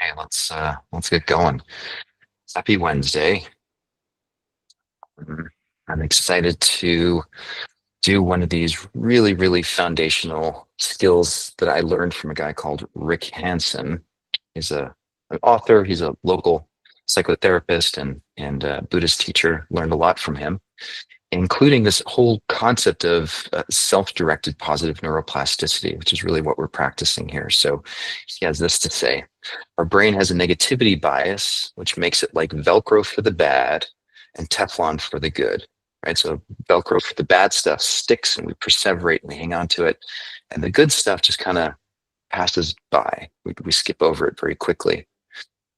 Hey, let's get going. Happy Wednesday. Mm, I'm excited to do one of these really foundational skills that I learned from a guy called Rick Hanson. He's an author, he's a local psychotherapist and Buddhist teacher. Learned a lot from him, including this whole concept of self-directed positive neuroplasticity, which is really what we're practicing here. So he has this to say. Our brain has a negativity bias, which makes it like Velcro for the bad and Teflon for the good, right? So Velcro for the bad stuff sticks and we perseverate and we hang on to it. And the good stuff just kind of passes by. We skip over it very quickly.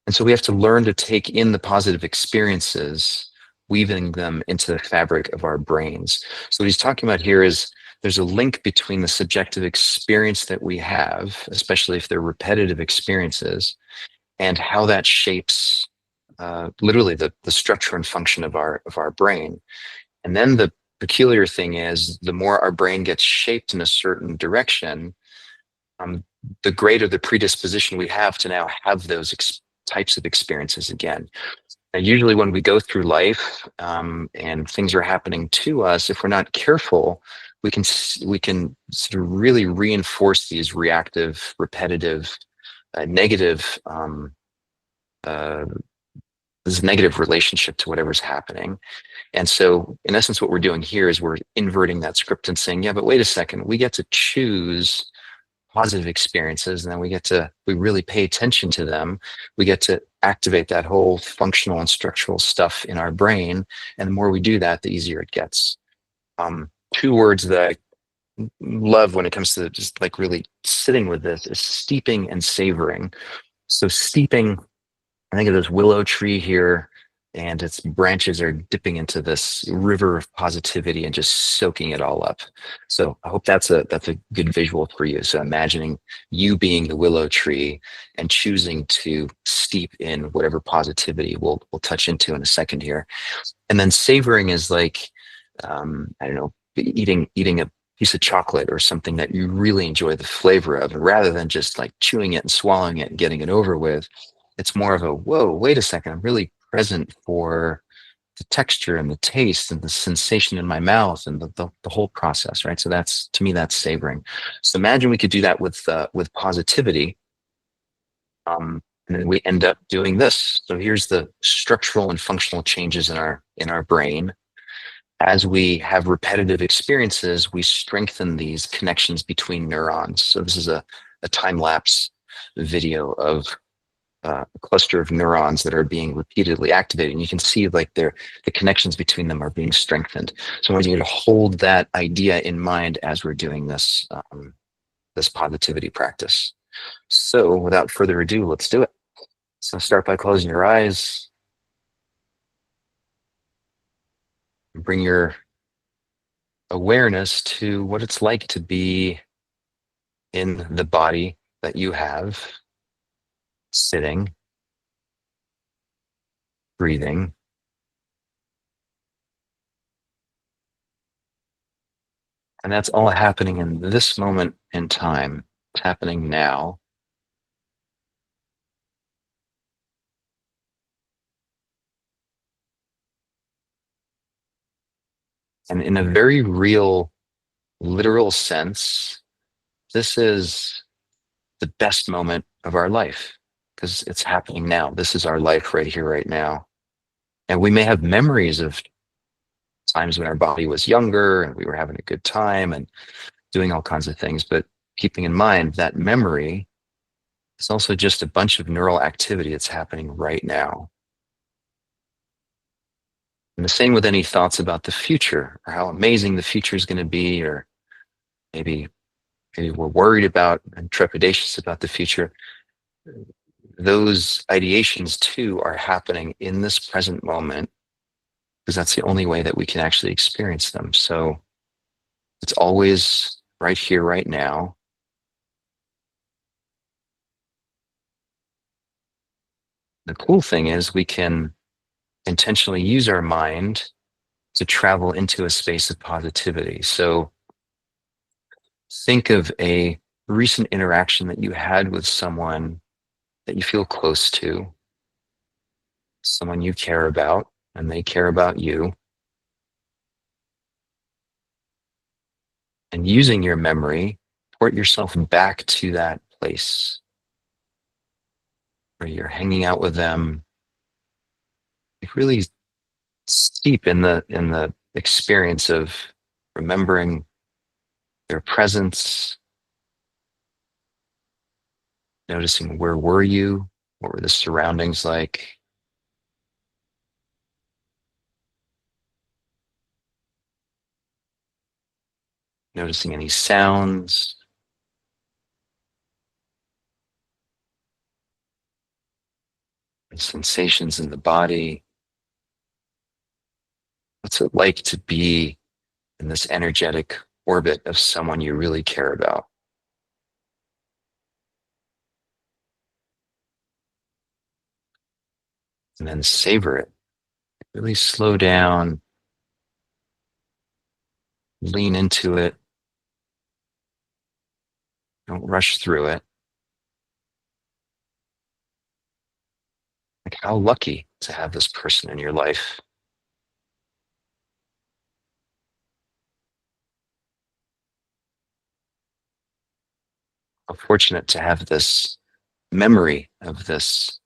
And so we have to learn to take in the positive experiences, weaving them into the fabric of our brains. So what he's talking about here is there's a link between the subjective experience that we have, especially if they're repetitive experiences, and how that shapes literally the structure and function of our brain. And then the peculiar thing is the more our brain gets shaped in a certain direction, um, the greater the predisposition we have to now have those types of experiences again. Now, usually when we go through life and things are happening to us, if we're not careful, we can sort of really reinforce these reactive, repetitive, negative uh, this negative relationship to whatever's happening. And so, in essence, what we're doing here is we're inverting that script and saying, yeah, but wait a second, we get to choose positive experiences, and then we really pay attention to them. We get to activate that whole functional and structural stuff in our brain. And the more we do that, the easier it gets. Two words that I love when it comes to just like really sitting with this is steeping and savoring. So steeping, I think of this willow tree here, and its branches are dipping into this river of positivity and just soaking it all up. So I hope that's a good visual for you. So imagining you being the willow tree and choosing to steep in whatever positivity we'll touch into in a second here. And then savoring is like I don't know, eating a piece of chocolate or something that you really enjoy the flavor of, and rather than just like chewing it and swallowing it and getting it over with, it's more of a whoa, wait a second, I'm really present for the texture and the taste and the sensation in my mouth and the whole process, right? So that's, to me, that's savoring. So imagine we could do that with positivity, and then we end up doing this. So here's the structural and functional changes in our brain. As we have repetitive experiences, we strengthen these connections between neurons. So this is a time lapse video of a cluster of neurons that are being repeatedly activated. And you can see like the connections between them are being strengthened. So I want you to hold that idea in mind as we're doing this positivity practice. So without further ado, let's do it. So start by closing your eyes. Bring your awareness to what it's like to be in the body that you have, sitting, breathing. And that's all happening in this moment in time. It's happening now. And in a very real, literal sense, this is the best moment of our life because it's happening now. This is our life right here, right now. And we may have memories of times when our body was younger and we were having a good time and doing all kinds of things. But keeping in mind that memory is also just a bunch of neural activity that's happening right now. And the same with any thoughts about the future or how amazing the future is going to be, or maybe we're worried about and trepidatious about the future. Those ideations too are happening in this present moment because that's the only way that we can actually experience them. So it's always right here, right now. The cool thing is we can intentionally use our mind to travel into a space of positivity. So think of a recent interaction that you had with someone that you feel close to, someone you care about, and they care about you. And using your memory, port yourself back to that place where you're hanging out with them, like really steep in the experience of remembering their presence, noticing where were you, what were the surroundings like, noticing any sounds, sensations in the body. What's it like to be in this energetic orbit of someone you really care about? And then savor it. Really slow down, lean into it. Don't rush through it. Like, how lucky to have this person in your life. How fortunate to have this memory of this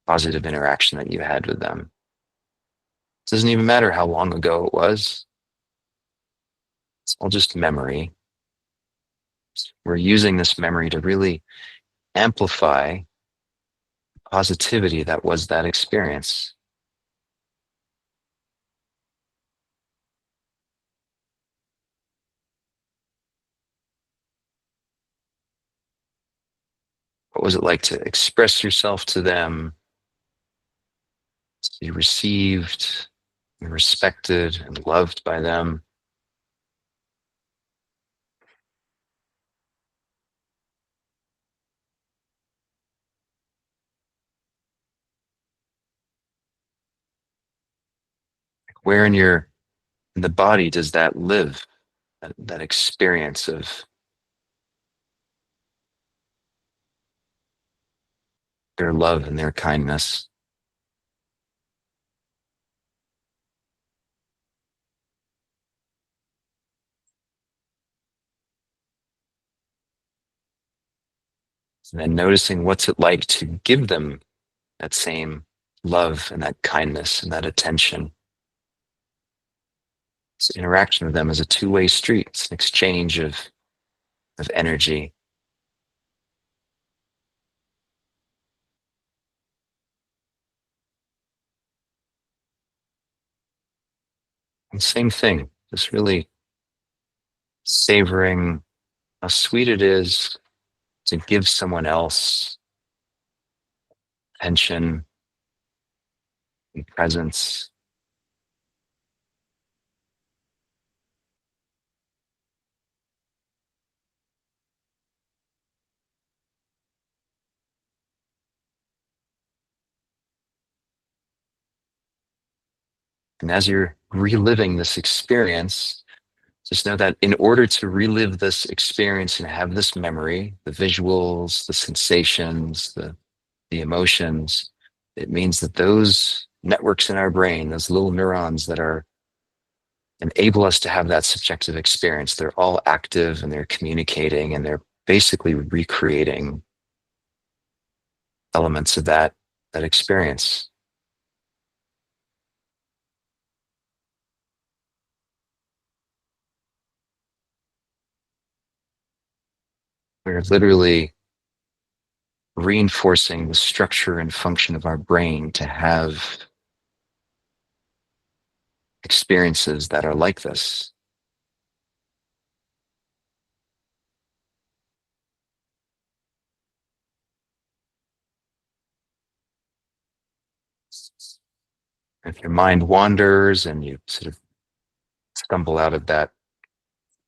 positive interaction that you had with them. It doesn't even matter how long ago it was. It's all just memory. We're using this memory to really amplify positivity that was that experience. What was it like to express yourself to them, to be received and respected and loved by them? Where in the body does that live? That experience of their love and their kindness. And then noticing what's it like to give them that same love and that kindness and that attention. This interaction with them is a two-way street. It's an exchange of energy. And same thing, just really savoring how sweet it is to give someone else attention and presence. And as you're reliving this experience, just know that in order to relive this experience and have this memory, the visuals, the sensations, the emotions, it means that those networks in our brain, those little neurons that are enable us to have that subjective experience, they're all active and they're communicating and they're basically recreating elements of that experience. We're literally reinforcing the structure and function of our brain to have experiences that are like this. If your mind wanders and you sort of stumble out of that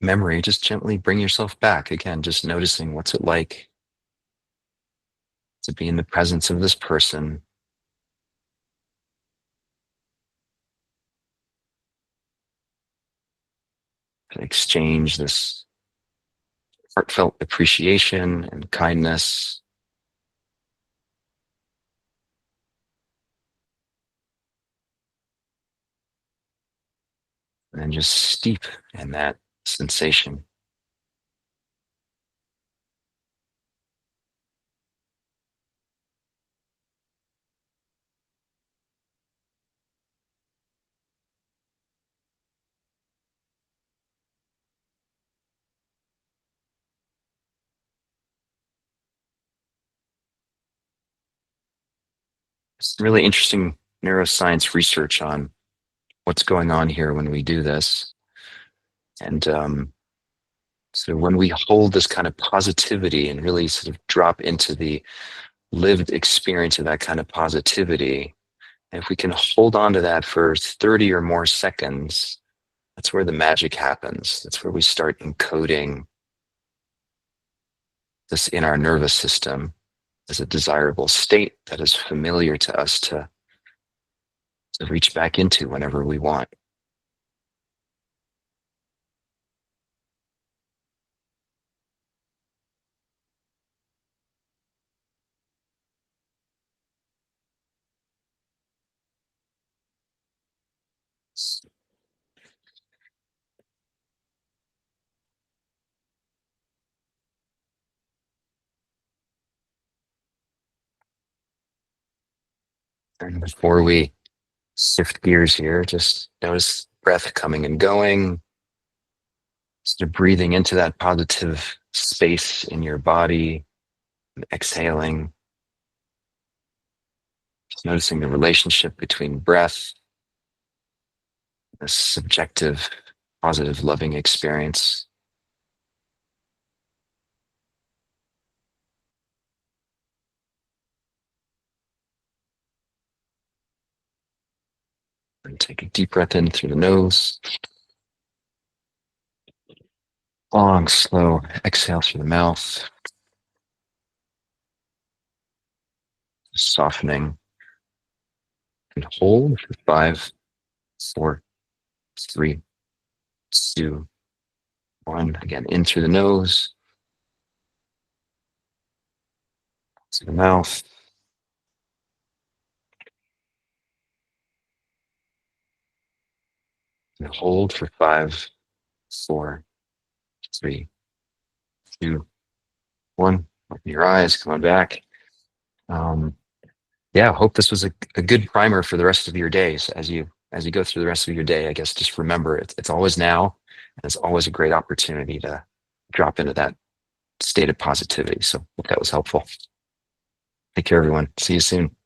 memory, just gently bring yourself back. Again, just noticing what's it like to be in the presence of this person, to exchange this heartfelt appreciation and kindness. and then just steep in that sensation. It's really interesting neuroscience research on what's going on here when we do this. And so when we hold this kind of positivity and really sort of drop into the lived experience of that kind of positivity, and if we can hold on to that for 30 or more seconds, that's where the magic happens. That's where we start encoding this in our nervous system as a desirable state that is familiar to us to reach back into whenever we want. And before we shift gears here, just notice breath coming and going, sort of breathing into that positive space in your body, and exhaling, just noticing the relationship between breath, this subjective, positive, loving experience. And take a deep breath in through the nose, long, slow exhale through the mouth, softening, and hold for 5, 4, 3, 2, 1. Again, in through the nose, to the mouth, and hold for 5, 4, 3, 2, 1. Open your eyes, come on back. Um, yeah, hope this was a good primer for the rest of your days as you go through the rest of your day. I guess just remember it's always now, and it's always a great opportunity to drop into that state of positivity. So hope that was helpful. Take care, everyone. See you soon.